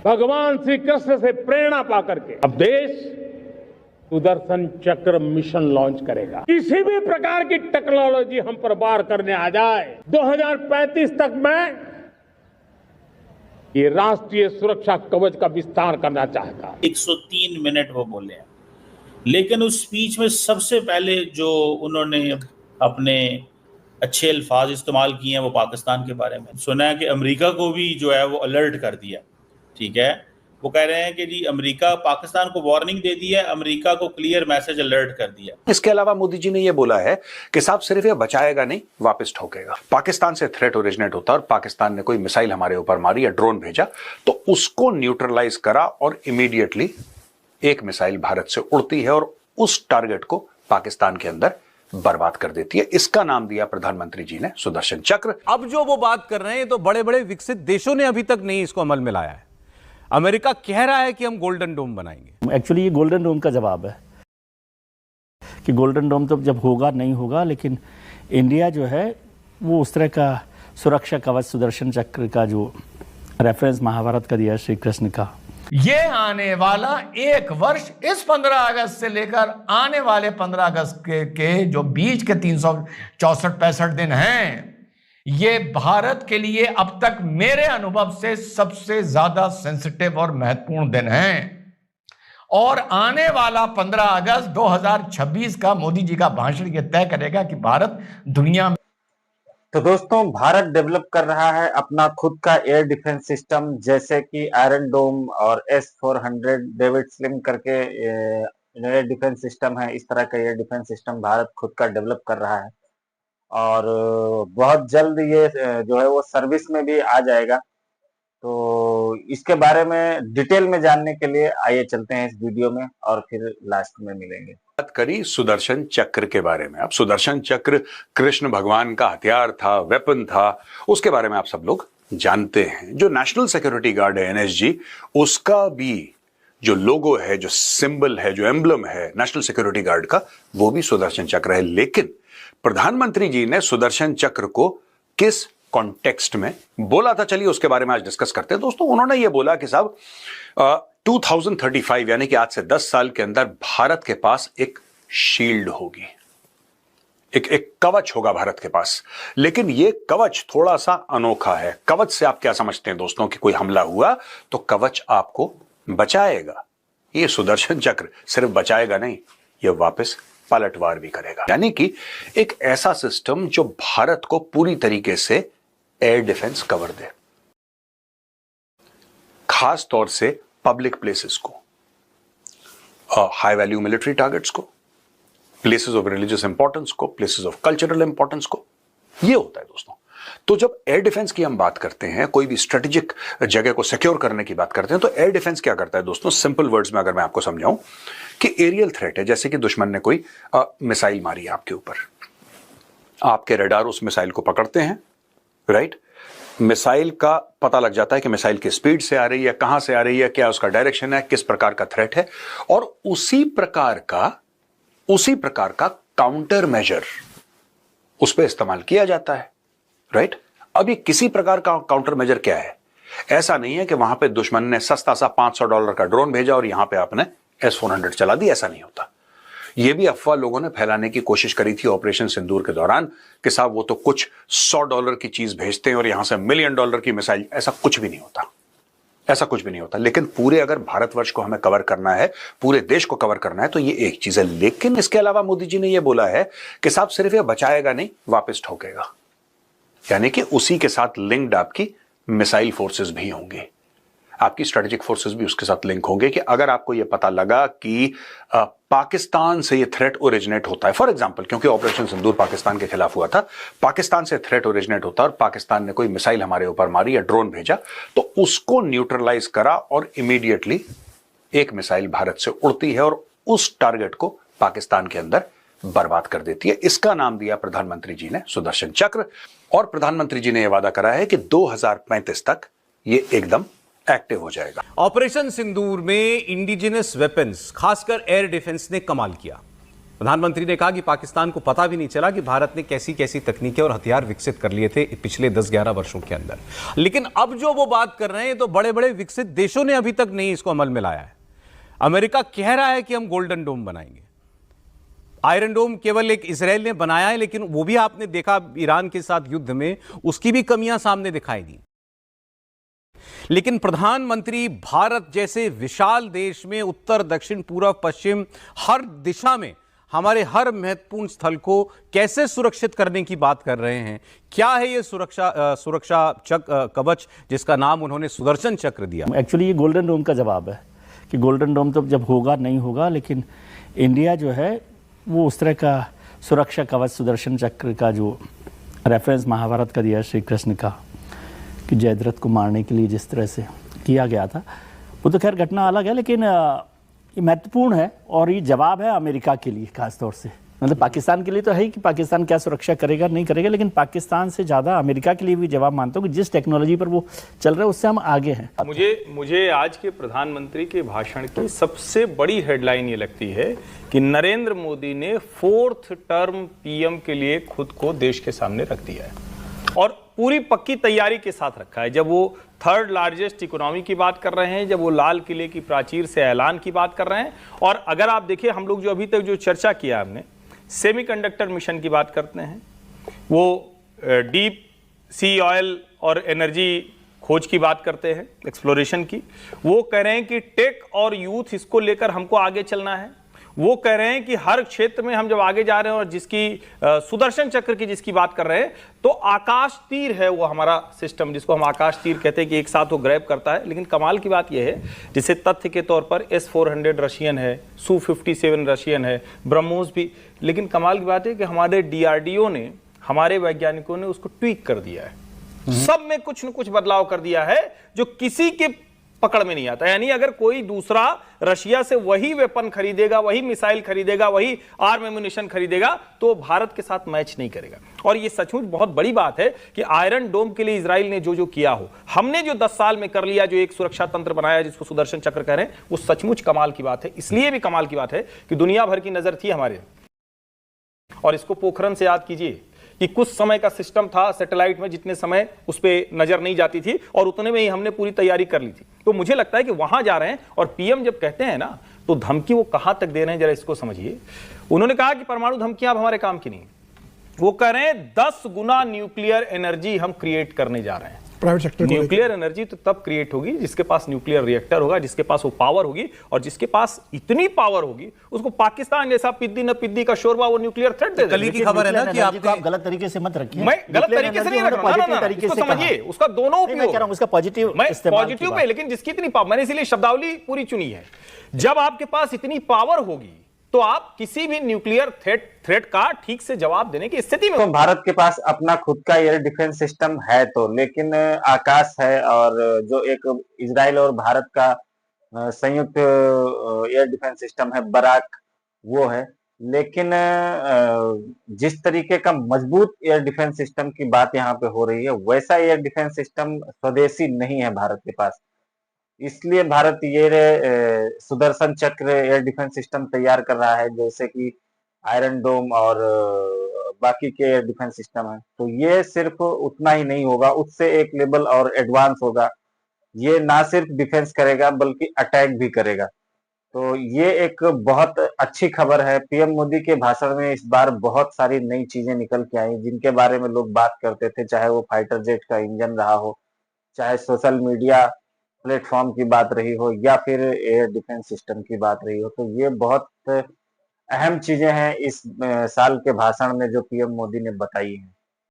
भगवान श्री कृष्ण से प्रेरणा पाकर के अब देश सुदर्शन चक्र मिशन लॉन्च करेगा। किसी भी प्रकार की टेक्नोलॉजी हम पर वार करने आ जाए, 2035 तक में ये राष्ट्रीय सुरक्षा कवच का विस्तार करना चाहता। 103 मिनट वो बोले हैं, लेकिन उस स्पीच में सबसे पहले जो उन्होंने अपने अच्छे अल्फाज इस्तेमाल किए हैं वो पाकिस्तान के बारे में। सुना है कि अमेरिका को भी जो है वो अलर्ट कर दिया। ठीक है, वो कह रहे हैं कि जी अमेरिका पाकिस्तान को वार्निंग दे दी है, अमेरिका को क्लियर मैसेज अलर्ट कर दिया। इसके अलावा मोदी जी ने यह बोला है कि साहब सिर्फ ये बचाएगा नहीं, वापस ठोकेगा। पाकिस्तान से थ्रेट ओरिजिनेट होता है और पाकिस्तान ने कोई मिसाइल हमारे ऊपर मारी या ड्रोन भेजा तो उसको न्यूट्रलाइज करा और इमीडिएटली एक मिसाइल भारत से उड़ती है और उस टारगेट को पाकिस्तान के अंदर बर्बाद कर देती है। इसका नाम दिया प्रधानमंत्री जी ने सुदर्शन चक्र। अब जो वो बात कर रहे हैं तो बड़े बड़े विकसित देशों ने अभी तक नहीं इसको अमल में लाया है। अमेरिका कह रहा है कि हम गोल्डन डोम बनाएंगे। एक्चुअली ये गोल्डन डोम का जवाब है कि गोल्डन डोम तो जब होगा नहीं होगा, लेकिन इंडिया जो है वो उस तरह का सुरक्षा कवच सुदर्शन चक्र का जो रेफरेंस महाभारत का दिया श्री कृष्ण का, ये आने वाला एक वर्ष इस 15 अगस्त से लेकर आने वाले 15 अगस्त के जो बीच के 364-65 दिन हैं, ये भारत के लिए अब तक मेरे अनुभव से सबसे ज्यादा सेंसिटिव और महत्वपूर्ण दिन हैं। और आने वाला 15 अगस्त 2026 का मोदी जी का भाषण ये तय करेगा कि भारत दुनिया में। तो दोस्तों, भारत डेवलप कर रहा है अपना खुद का एयर डिफेंस सिस्टम, जैसे कि आयरन डोम और S-400 डेविड स्लिंग करके एयर डिफेंस सिस्टम है। इस तरह का एयर डिफेंस सिस्टम भारत खुद का डेवलप कर रहा है और बहुत जल्द ये जो है वो सर्विस में भी आ जाएगा। तो इसके बारे में डिटेल में जानने के लिए आइए चलते हैं इस वीडियो में और फिर लास्ट में मिलेंगे। बात करी सुदर्शन चक्र के बारे में। अब सुदर्शन चक्र कृष्ण भगवान का हथियार था, वेपन था, उसके बारे में आप सब लोग जानते हैं। जो नेशनल सिक्योरिटी गार्ड है NSG, उसका भी जो लोगो है, जो सिंबल है, जो एम्बलम है नेशनल सिक्योरिटी गार्ड का, वो भी सुदर्शन चक्र है। लेकिन प्रधानमंत्री जी ने सुदर्शन चक्र को किस कॉन्टेक्स्ट में बोला था, चलिए उसके बारे में आज डिस्कस करते हैं। दोस्तों, उन्होंने ये बोला कि साहब 2035 यानी कि आज से 10 साल के अंदर भारत के पास एक शील्ड होगी, एक कवच होगा भारत के पास। लेकिन यह कवच थोड़ा सा अनोखा है। कवच से आप क्या समझते हैं दोस्तों कि कोई हमला हुआ तो कवच आपको बचाएगा। यह सुदर्शन चक्र सिर्फ बचाएगा नहीं, यह वापस पलटवार भी करेगा। यानी कि एक ऐसा सिस्टम जो भारत को पूरी तरीके से एयर डिफेंस कवर दे, खास तौर से पब्लिक प्लेसेस को, हाई वैल्यू मिलिट्री टारगेट्स को, प्लेसेस ऑफ रिलीजियस इंपॉर्टेंस को, प्लेसेस ऑफ कल्चरल इंपॉर्टेंस को। यह होता है दोस्तों। तो जब एयर डिफेंस की हम बात करते हैं, कोई भी स्ट्रेटेजिक जगह को सिक्योर करने की बात करते हैं, तो एयर डिफेंस क्या करता है दोस्तों? सिंपल वर्ड्स में अगर मैं आपको समझाऊं कि एरियल थ्रेट है, जैसे कि दुश्मन ने कोई मिसाइल मारी आपके ऊपर, आपके रडार उस मिसाइल को पकड़ते हैं, राइट? मिसाइल का पता लग जाता है कि मिसाइल की स्पीड से आ रही है, कहां से आ रही है, क्या उसका डायरेक्शन है, किस प्रकार का थ्रेट है, और उसी प्रकार का काउंटर मेजर उस पर इस्तेमाल किया जाता है, राइट? अब ये किसी प्रकार का काउंटर मेजर क्या है? ऐसा नहीं है कि वहां पे दुश्मन ने सस्ता सा $500 का ड्रोन भेजा और यहां पे आपने S-400 चला दी। ऐसा नहीं होता। यह भी अफवाह लोगों ने फैलाने की कोशिश करी थी ऑपरेशन सिंदूर के दौरान कि साहब वो तो कुछ $100 की चीज भेजते हैं और यहां से $1 मिलियन की मिसाइल। ऐसा कुछ भी नहीं होता, ऐसा कुछ भी नहीं होता। लेकिन पूरे अगर भारतवर्ष को हमें कवर करना है, पूरे देश को कवर करना है, तो ये एक चीज है। लेकिन इसके अलावा मोदी जी ने यह बोला है कि साहब सिर्फ ये बचाएगा नहीं, वापस ठोकेगा। यानी कि उसी के साथ लिंक्ड आपकी मिसाइल फोर्सेस भी होंगी, आपकी स्ट्रेटेजिक फोर्सेस भी उसके साथ लिंक होंगे कि अगर आपको यह पता लगा कि पाकिस्तान से यह थ्रेट ओरिजिनेट होता है, फॉर एग्जांपल, क्योंकि ऑपरेशन सिंदूर पाकिस्तान के खिलाफ हुआ था, पाकिस्तान से थ्रेट ओरिजिनेट होता है और पाकिस्तान ने कोई मिसाइल हमारे ऊपर मारी या ड्रोन भेजा तो उसको न्यूट्रलाइज करा और इमीडिएटली एक मिसाइल भारत से उड़ती है और उस टारगेट को पाकिस्तान के अंदर बर्बाद कर देती है। इसका नाम दिया प्रधानमंत्री जी ने सुदर्शन चक्र। और प्रधानमंत्री जी ने यह वादा करा है कि 2035 तक यह एकदम एक्टिव हो जाएगा। ऑपरेशन सिंदूर में इंडिजिनस वेपन्स, खासकर एयर डिफेंस ने कमाल किया। प्रधानमंत्री ने कहा कि पाकिस्तान को पता भी नहीं चला कि भारत ने कैसी कैसी तकनीकें और हथियार विकसित कर लिए थे पिछले 10-11 वर्षों के अंदर। लेकिन अब जो वो बात कर रहे हैं तो बड़े बड़े विकसित देशों ने अभी तक नहीं इसको अमल में लाया है। अमेरिका कह रहा है कि हम गोल्डन डोम बनाएंगे। आयरन डोम केवल एक इजराइल ने बनाया है, लेकिन वो भी आपने देखा ईरान के साथ युद्ध में उसकी भी कमियां सामने दिखाई दी। लेकिन प्रधानमंत्री भारत जैसे विशाल देश में उत्तर, दक्षिण, पूर्व, पश्चिम हर दिशा में हमारे हर महत्वपूर्ण स्थल को कैसे सुरक्षित करने की बात कर रहे हैं। क्या है ये सुरक्षा कवच जिसका नाम उन्होंने सुदर्शन चक्र दिया। एक्चुअली ये गोल्डन डोम का जवाब है कि गोल्डन डोम तो जब होगा नहीं होगा, लेकिन इंडिया जो है वो उस तरह का सुरक्षा कवच सुदर्शन चक्र का जो रेफरेंस महाभारत का दिया श्री कृष्ण का कि जयद्रथ को मारने के लिए जिस तरह से किया गया था, वो तो खैर घटना अलग है, लेकिन ये महत्वपूर्ण है और ये जवाब है अमेरिका के लिए खास तौर से। मतलब पाकिस्तान के लिए तो है ही कि पाकिस्तान क्या सुरक्षा करेगा नहीं करेगा, लेकिन पाकिस्तान से ज़्यादा अमेरिका के लिए भी जवाब मानता हूँ कि जिस टेक्नोलॉजी पर वो चल रहा है उससे हम आगे हैं। मुझे आज के प्रधानमंत्री के भाषण की सबसे बड़ी हेडलाइन ये लगती है कि नरेंद्र मोदी ने 4th टर्म पीएम के लिए खुद को देश के सामने रख दिया है और पूरी पक्की तैयारी के साथ रखा है। जब वो 3rd लार्जेस्ट इकोनॉमी की बात कर रहे हैं, जब वो लाल किले की प्राचीर से ऐलान की बात कर रहे हैं, और अगर आप देखिए हम लोग जो अभी तक जो चर्चा किया हमने सेमीकंडक्टर मिशन की बात करते हैं, वो डीप सी ऑयल और एनर्जी खोज की बात करते हैं, एक्सप्लोरेशन की। वो कह रहे हैं कि टेक और यूथ इसको लेकर हमको आगे चलना है। वो कह रहे हैं कि हर क्षेत्र में हम जब आगे जा रहे हैं और जिसकी सुदर्शन चक्र की जिसकी बात कर रहे हैं, तो आकाश तीर है वो हमारा सिस्टम, जिसको हम आकाश तीर कहते हैं कि एक साथ वो ग्रैब करता है। लेकिन कमाल की बात यह है, जिसे तथ्य के तौर पर S-400 रशियन है, Su-57 रशियन है, ब्रह्मोस भी, लेकिन कमाल की बात है कि हमारे DRDO ने, हमारे वैज्ञानिकों ने उसको ट्वीक कर दिया है। सब में कुछ न कुछ बदलाव कर दिया है जो किसी के पकड़ में नहीं आता। यानी अगर कोई दूसरा रशिया से वही वेपन खरीदेगा, वही मिसाइल खरीदेगा, वही आर्म एम्यूनिशन खरीदेगा, तो भारत के साथ मैच नहीं करेगा। और ये सचमुच बहुत बड़ी बात है कि आयरन डोम के लिए इजराइल ने जो जो किया हो, हमने जो 10 साल में कर लिया, जो एक सुरक्षा तंत्र बनाया जिसको सुदर्शन चक्र कह रहे हैं, वो सचमुच कमाल की बात है। इसलिए भी कमाल की बात है कि दुनिया भर की नजर थी हमारे, और इसको पोखरण से याद कीजिए कि कुछ समय का सिस्टम था सैटेलाइट में, जितने समय उस पर नजर नहीं जाती थी, और उतने में ही हमने पूरी तैयारी कर ली थी। तो मुझे लगता है कि वहां जा रहे हैं, और पीएम जब कहते हैं ना, तो धमकी वो कहां तक दे रहे हैं जरा इसको समझिए। उन्होंने कहा कि परमाणु धमकियां अब हमारे काम की नहीं, वो कह रहे हैं 10 गुना न्यूक्लियर एनर्जी हम क्रिएट करने जा रहे हैं। प्राइवेट सेक्टर न्यूक्लियर एनर्जी तो तब क्रिएट होगी जिसके पास न्यूक्लियर रिएक्टर होगा, जिसके पास वो पावर होगी, और जिसके पास इतनी पावर होगी उसको पाकिस्तान जैसा पिद्दी न पिद्दी का शोरबा वो न्यूक्लियर थ्रेट दे देगा। कल की खबर है ना कि आप गलत तरीके से मत रखिए। मैं गलत तरीके से नहीं रख रहा, ना, इसको समझिए, उसका दोनों उपयोग, मैं कह रहा हूं उसका पॉजिटिव पॉजिटिव पे, लेकिन जिसकी इतनी पावर, मैंने इसीलिए शब्दावली पूरी चुनी है। जब आपके पास इतनी पावर होगी तो आप किसी भी न्यूक्लियर थ्रेट का ठीक से जवाब देने की स्थिति में। तो भारत के पास अपना खुद का एयर डिफेंस सिस्टम है तो, लेकिन आकाश है, और जो एक इजराइल और भारत का संयुक्त एयर डिफेंस सिस्टम है बराक, वो है। लेकिन जिस तरीके का मजबूत एयर डिफेंस सिस्टम की बात यहाँ पे हो रही है, वैसा एयर डिफेंस सिस्टम स्वदेशी नहीं है भारत के पास। इसलिए भारत ये सुदर्शन चक्र एयर डिफेंस सिस्टम तैयार कर रहा है, जैसे कि आयरन डोम और बाकी के एयर डिफेंस सिस्टम है। तो ये सिर्फ उतना ही नहीं होगा, उससे एक लेवल और एडवांस होगा। ये ना सिर्फ डिफेंस करेगा बल्कि अटैक भी करेगा। तो ये एक बहुत अच्छी खबर है। पीएम मोदी के भाषण में इस बार बहुत सारी नई चीजें निकल के आई, जिनके बारे में लोग बात करते थे, चाहे वो फाइटर जेट का इंजन रहा हो, चाहे सोशल मीडिया प्लेटफॉर्म की बात रही हो, या फिर एयर डिफेंस सिस्टम की बात रही हो। तो ये बहुत अहम चीजें हैं इस साल के भाषण में जो पीएम मोदी ने बताई हैं।